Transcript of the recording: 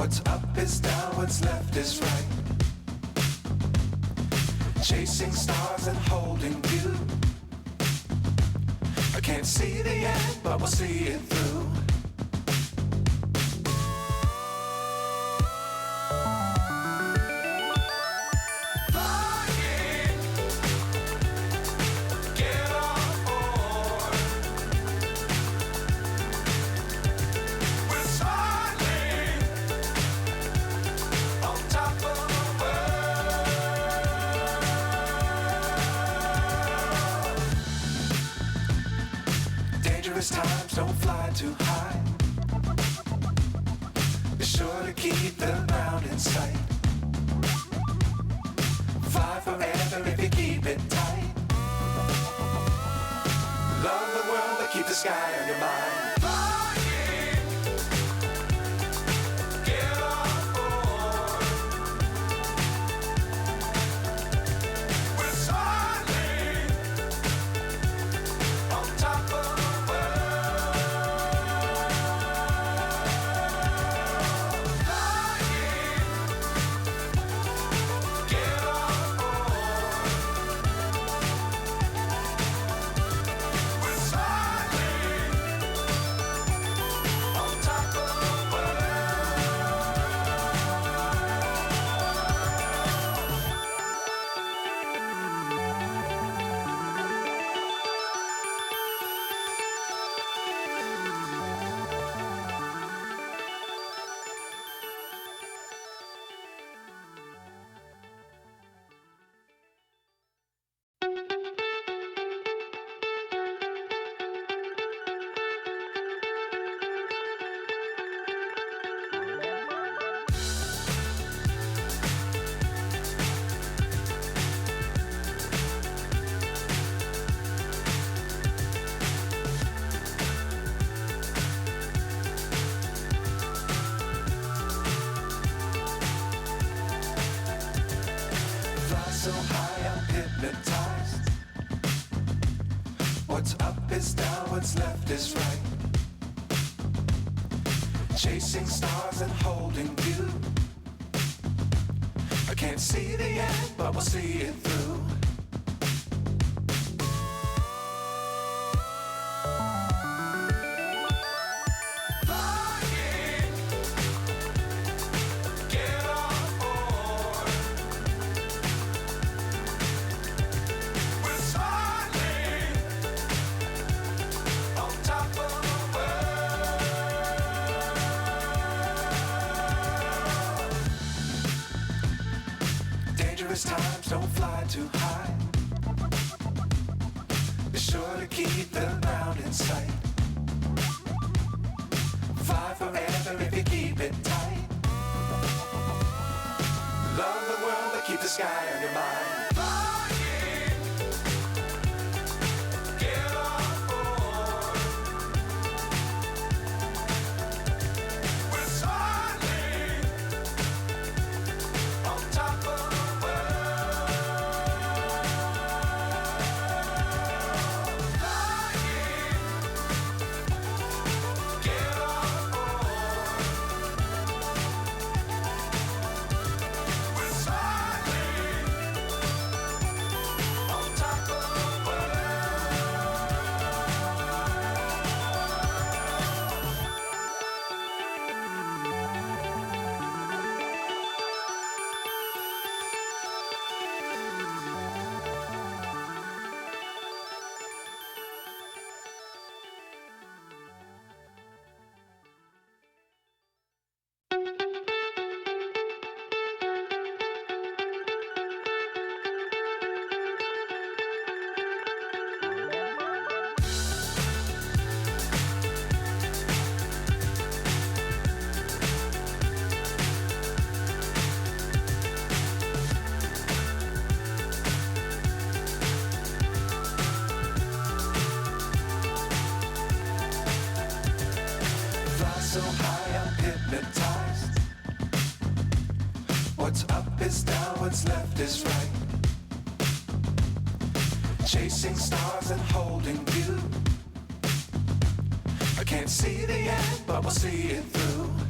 What's up is down, what's left is right. Chasing stars and holding you. I can't see the end, but we'll see it through. Times don't fly too high. Be sure to keep the ground in sight. Fly forever if you keep it tight. Love the world but keep the sky on your mind. So high I'm hypnotized. What's up is down, what's left is right. Chasing stars and holding you. I can't see the end, but we'll see it through. Times don't fly too high. Be sure to keep the ground in sight. Fly forever if you keep it tight. Love the world but keep the sky on your mind. So high I'm hypnotized. What's up is down, what's left is right. Chasing stars and holding you. I can't see the end, but we'll see it through.